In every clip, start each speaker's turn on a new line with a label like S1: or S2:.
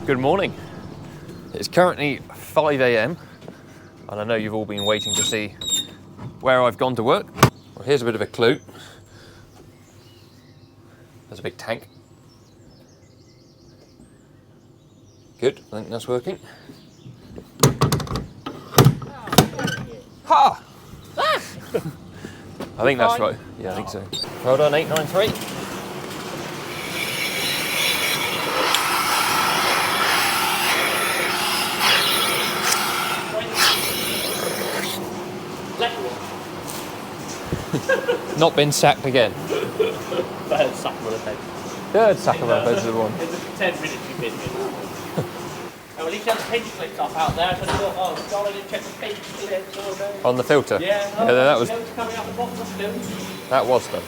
S1: Good morning. It's currently 5 AM and I know you've all been waiting to see where I've gone to work. Well, here's a bit of a clue. There's a big tank. Good, I think that's working. Ha! I think that's right. Yeah, I think so. Well done, 893. Not been sacked again.
S2: Third sack of the bed.
S1: Third sack of the bed's the one.
S2: It's 10 minutes you've been here. Oh, at least you had the pinch clips off out there, so I thought, oh, God, I didn't check the pinch clips or no.
S1: On the filter?
S2: Yeah,
S1: no, that was
S2: coming out the bottom of the film.
S1: That was done.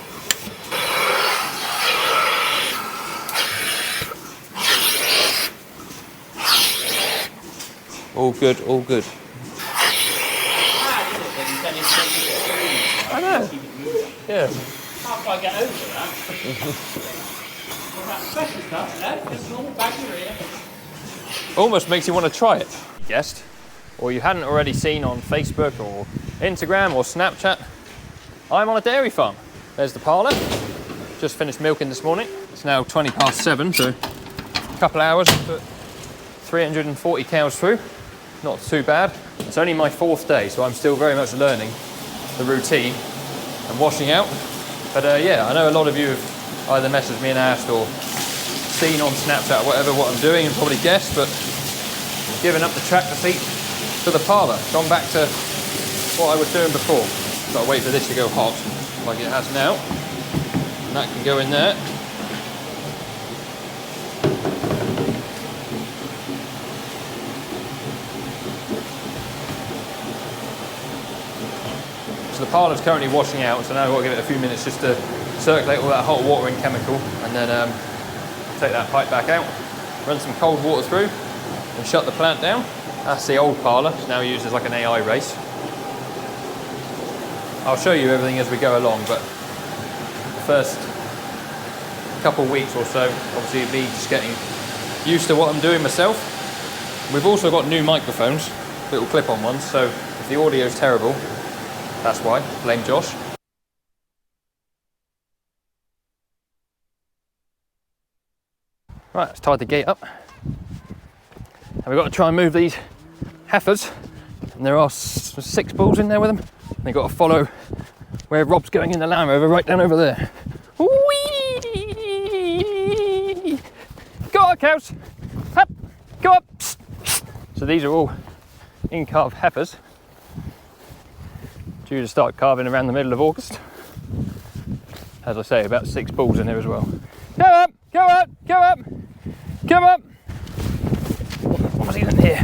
S1: All good, all good. I know. Yeah.
S2: Can't quite get over that. That special stuff, no? Just normal bacteria.
S1: Almost makes you want to try it. Guessed, or you hadn't already seen on Facebook or Instagram or Snapchat, I'm on a dairy farm. There's the Parlor. Just finished milking this morning. It's now 7:20, so a couple hours to put 340 cows through. Not too bad. It's only my 4th day, so I'm still very much learning the routine and washing out. But yeah, I know a lot of you have either messaged me and asked or seen on Snapchat or whatever what I'm doing and probably guessed, but I've given up the tractor seat to the Parlor. Gone back to what I was doing before. Got to wait for this to go hot like it has now. And that can go in there. So the Parlor's currently washing out, so now I've got to give it a few minutes just to circulate all that hot water and chemical, and then take that pipe back out, run some cold water through, and shut the plant down. That's the old Parlor. It's now used as like an AI race. I'll show you everything as we go along, but the first couple weeks or so, obviously me just getting used to what I'm doing myself. We've also got new microphones, little clip-on ones, so if the audio's terrible, that's why. Blame Josh. Right, let's tie the gate up. And we've got to try and move these heifers. And there are 6 bulls in there with them. And they've got to follow where Rob's going in the Land Rover, right down over there. Whee! Go on, cows! Up! Go up! So these are all in-calf heifers. Due to start calving around the middle of August. As I say, about 6 bulls in here as well. Go up! Go up! Go up! Come up! What was he in here?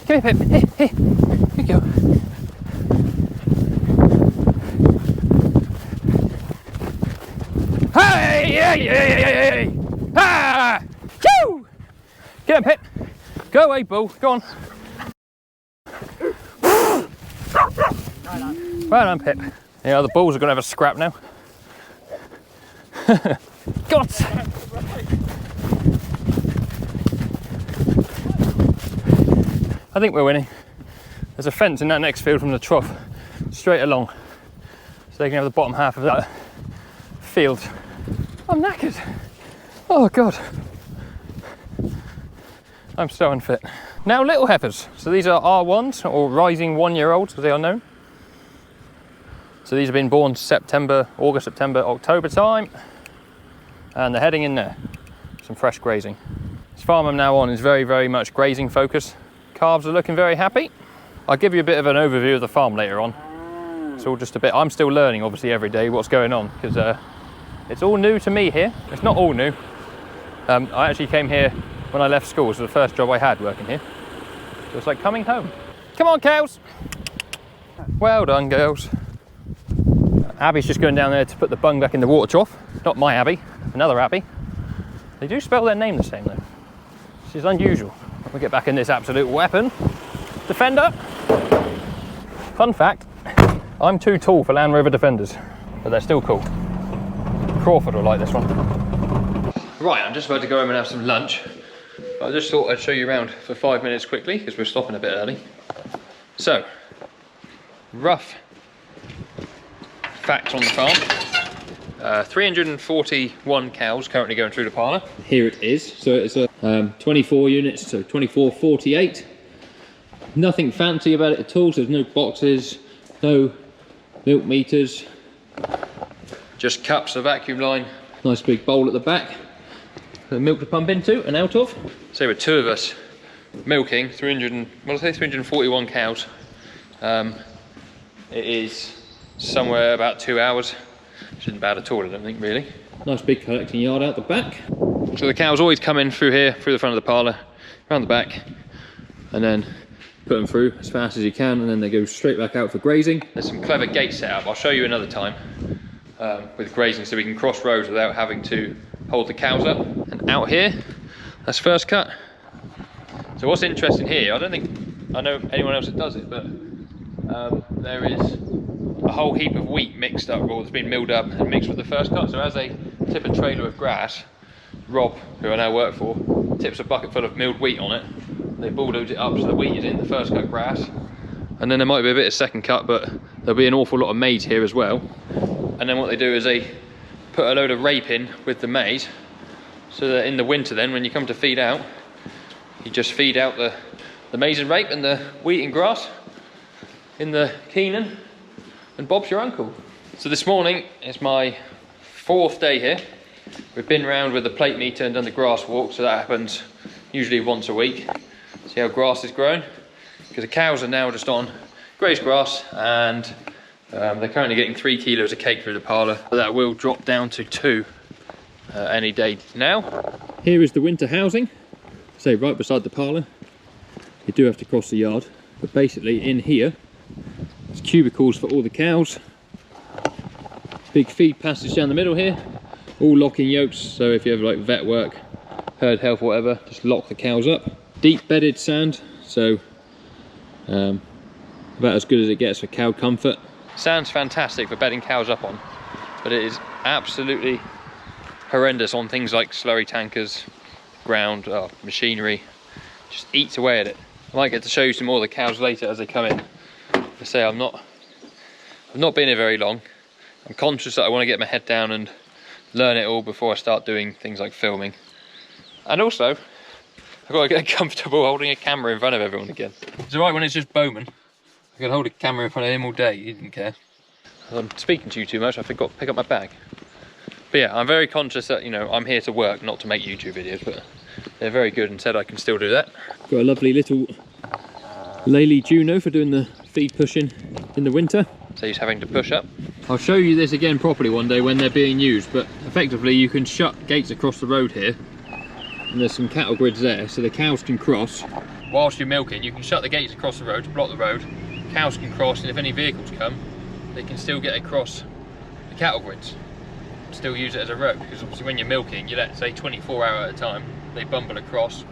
S1: Come here, Pip. Here, here. Here you go. Hey! Hey! Hey! Hey! Hey! Ah! Choo! Get him, Pip. Go away, bull. Go on. Right on, Pip. Yeah, the bulls are going to have a scrap now. God! I think we're winning. There's a fence in that next field from the trough, straight along. So they can have the bottom half of that field. I'm knackered. Oh, God. I'm so unfit. Now little heifers. So these are R1s, or rising 1-year-olds as they are known. So these have been born August, September, October time. And they're heading in there. Some fresh grazing. This farm I'm now on is very, very much grazing focused. Calves are looking very happy. I'll give you a bit of an overview of the farm later on. It's all just a bit, I'm still learning obviously every day what's going on, because it's all new to me here. It's not all new. I actually came here when I left school. It was the first job I had working here. So it's like coming home. Come on, cows. Well done, girls. Abby's just going down there to put the bung back in the water trough. Not my Abby, another Abby. They do spell their name the same though. This is unusual. We'll get back in this absolute weapon. Defender. Fun fact, I'm too tall for Land Rover Defenders, but they're still cool. Crawford will like this one. Right, I'm just about to go home and have some lunch. I just thought I'd show you around for 5 minutes quickly because we're stopping a bit early. So, rough facts on the farm. 341 cows currently going through the parlour. Here it is. So it's a 24 units, so 2448. Nothing fancy about it at all. So there's no boxes, no milk meters, just cups, a vacuum line, nice big bowl at the back for the milk to pump into and out of. So with 2 of us milking 341 cows. It is somewhere about 2 hours. Which isn't bad at all, I don't think, really. Nice big collecting yard out the back. So the cows always come in through here, through the front of the parlour, around the back, and then put them through as fast as you can, and then they go straight back out for grazing. There's some clever gates set up. I'll show you another time with grazing, so we can cross roads without having to hold the cows up. And out here, that's first cut. So what's interesting here, I don't think I know anyone else that does it, but there is a whole heap of wheat mixed up, or it's been milled up and mixed with the first cut. So as they tip a trailer of grass, Rob, who I now work for, tips a bucket full of milled wheat on it. They bulldoze it up so the wheat is in the first cut grass, and then there might be a bit of second cut, but there'll be an awful lot of maize here as well. And then what they do is they put a load of rape in with the maize, so that in the winter then when you come to feed out, you just feed out the maize and rape and the wheat and grass in the Keenan, and Bob's your uncle. So this morning is my 4th day here. We've been round with the plate meter and done the grass walk, so that happens usually once a week. See how grass is growing? Because the cows are now just on grazed grass, and they're currently getting 3 kilos of cake through the parlour. That will drop down to 2 any day now. Here is the winter housing, say right beside the parlour. You do have to cross the yard, but basically in here, there's cubicles for all the cows. Big feed passage down the middle here, all locking yokes, so if you have like vet work, herd health, whatever, just lock the cows up. Deep bedded sand, so about as good as it gets for cow comfort. Sand's fantastic for bedding cows up on, but it is absolutely horrendous on things like slurry tankers, ground, machinery. Just eats away at it. I might get to show you some more of the cows later as they come in. I say I've not been here very long. I'm conscious that I want to get my head down and learn it all before I start doing things like filming. And also, I've got to get comfortable holding a camera in front of everyone again. It's alright when it's just Bowman. I could hold a camera in front of him all day, he didn't care. I'm speaking to you too much, I forgot to pick up my bag. But yeah, I'm very conscious that, you know, I'm here to work, not to make YouTube videos, but they're very good and said I can still do that. Got a lovely little Lely Juno for doing the feed pushing in the winter. So he's having to push up. I'll show you this again properly one day when they're being used, but effectively you can shut gates across the road here, and there's some cattle grids there so the cows can cross. Whilst you're milking, you can shut the gates across the road to block the road. Cows can cross, and if any vehicles come, they can still get across the cattle grids. Still use it as a road, because obviously when you're milking, you let, say, 24 hours at a time, they bumble across,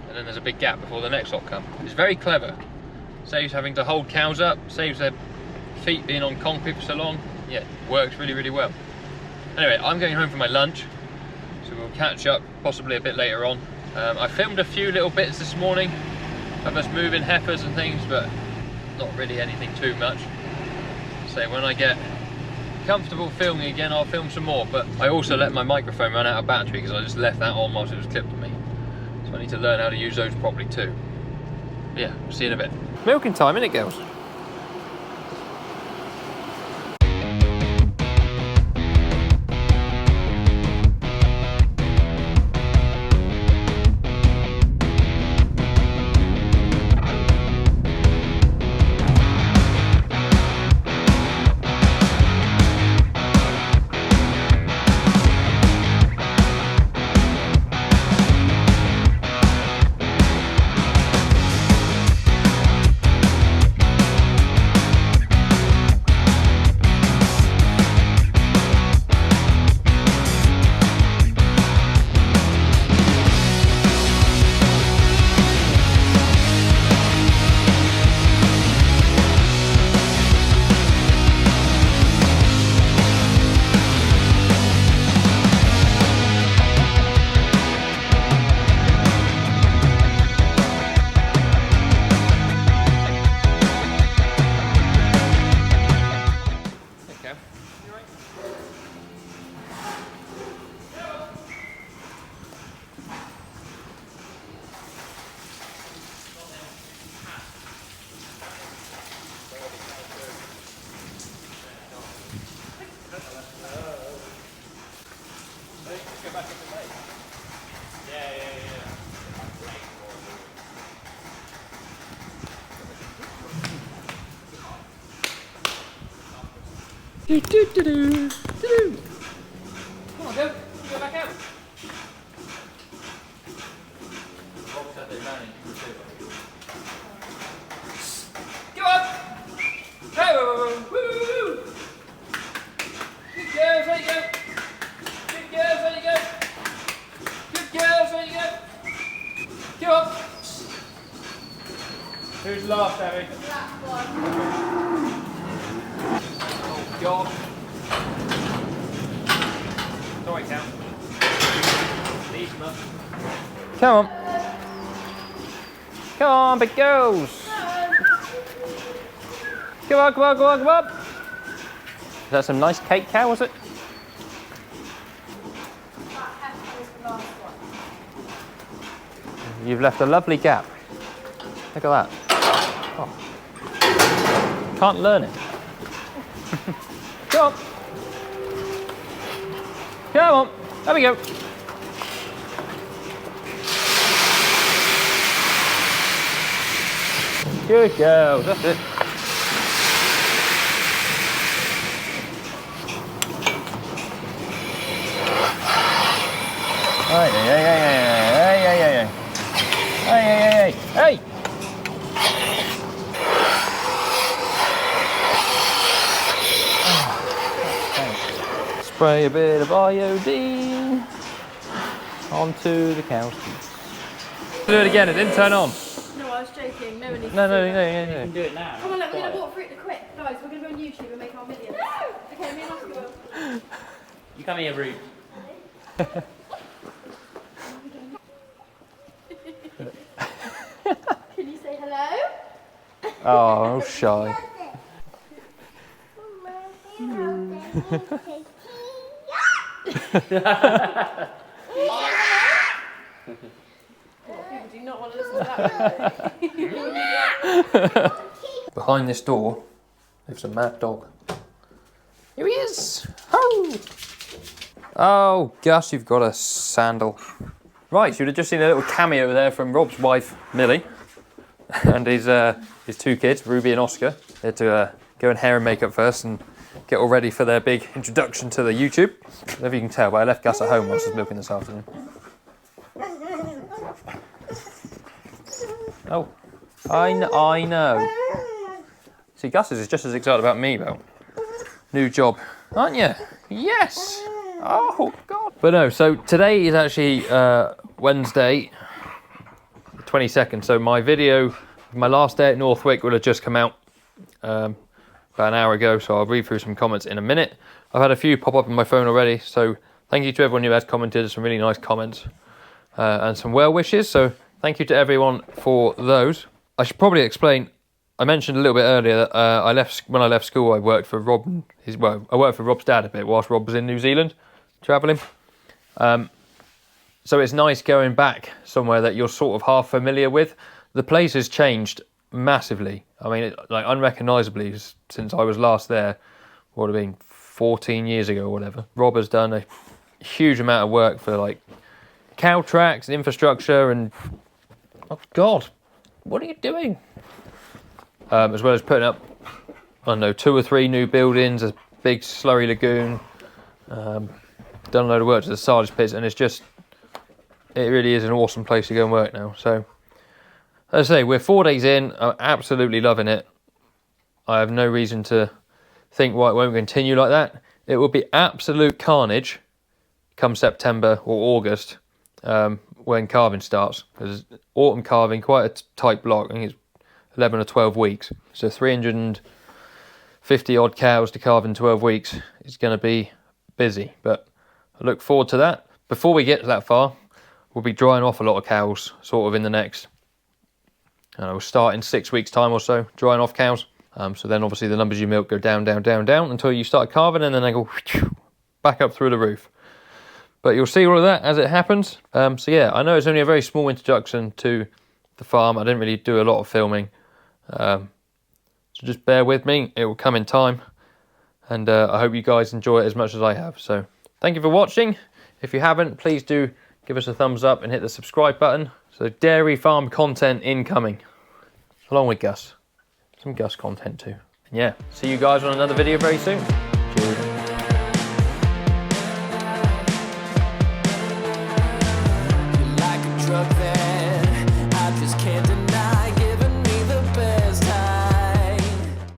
S1: and then there's a big gap before the next lot come. It's very clever. Saves having to hold cows up, saves their feet being on concrete for so long. Yeah, works really, really well. Anyway, I'm going home for my lunch, so we'll catch up possibly a bit later on. I filmed a few little bits this morning of us moving heifers and things, but not really anything too much. So when I get comfortable filming again, I'll film some more, but I also let my microphone run out of battery because I just left that on whilst it was clipped to me. So I need to learn how to use those properly too. But yeah, we'll see you in a bit. Milking time, innit, girls? Do, do, do, do, do. Come on, go back out. Go on! Oh, woo! Good girls, there you go. Good girls, there you go. Good girls, there you go. Go on. Who's last, Abby?
S3: That one.
S1: Oh, God. Sorry, Cam. These must. Come on. Come on, big girls. Come on, come on, come on, come on. Is that some nice cake cow, was it?
S3: That heifer was the last one.
S1: You've left a lovely gap. Look at that. Oh. Can't learn it. Come on. Come on. There we go. Good girls. That's it. Hey, hey, hey, hey, hey, hey, hey, hey, hey, hey, hey. Spray a bit of iodine onto the cow's teeth. Do it again, it didn't turn on.
S3: No, I was joking. No one needs
S1: No,
S3: to
S1: no,
S3: see
S1: no,
S3: that.
S1: no, no.
S2: You can do it now.
S3: Come on, look, we're going to walk through it quick. Guys, we're going to go on YouTube and make our millions. No! Okay, me and Oscar will.
S2: You come here, Ruth.
S3: Can you say hello?
S1: Oh, shy.
S3: People do not want to listen to that.
S1: Behind this door lives a mad dog. Here he is! Oh, oh Gus, you've got a sandal. Right, you would have just seen a little cameo there from Rob's wife, Millie, and his two kids, Ruby and Oscar. They had to go in hair and makeup first and get all ready for their big introduction to the YouTube. I don't know if you can tell, but I left Gus at home whilst I was milking this afternoon. Oh, I know. See, Gus is just as excited about me, though. New job, aren't you? Yes! Oh, God. But no, so today is actually Wednesday, the 22nd. So my video, my last day at Northwick would have just come out about an hour ago. So I'll read through some comments in a minute. I've had a few pop up on my phone already. So thank you to everyone who has commented. Some really nice comments and some well wishes. So thank you to everyone for those. I should probably explain. I mentioned a little bit earlier that when I left school, I worked for Rob. I worked for Rob's dad a bit whilst Rob was in New Zealand, travelling. So it's nice going back somewhere that you're sort of half familiar with. The place has changed massively. I mean, like unrecognisably since I was last there. What would have been 14 years ago or whatever. Rob has done a huge amount of work for like cow tracks and infrastructure and oh God, what are you doing? As well as putting up, I don't know, 2 or 3 new buildings, a big slurry lagoon, done a load of work to the silage pits, and it really is an awesome place to go and work now. So, as I say, we're 4 days in, I'm absolutely loving it. I have no reason to think why it won't continue like that. It will be absolute carnage come September or August when calving starts, because autumn calving, quite a tight block. I think it's 11 or 12 weeks, so 350 odd cows to calve in 12 weeks. It's going to be busy, but I look forward to that. Before we get to that far, we'll be drying off a lot of cows sort of in the next, we'll start in 6 weeks time or so, drying off cows. So then obviously the numbers you milk go down, down, down, down until you start calving, and then they go back up through the roof. But you'll see all of that as it happens. So yeah, I know it's only a very small introduction to the farm. I didn't really do a lot of filming. So just bear with me, it will come in time, and I hope you guys enjoy it as much as I have. So thank you for watching. If you haven't, please do give us a thumbs up and hit the subscribe button. So dairy farm content incoming, along with Gus. Some Gus content too. And yeah, see you guys on another video very soon. Cheers.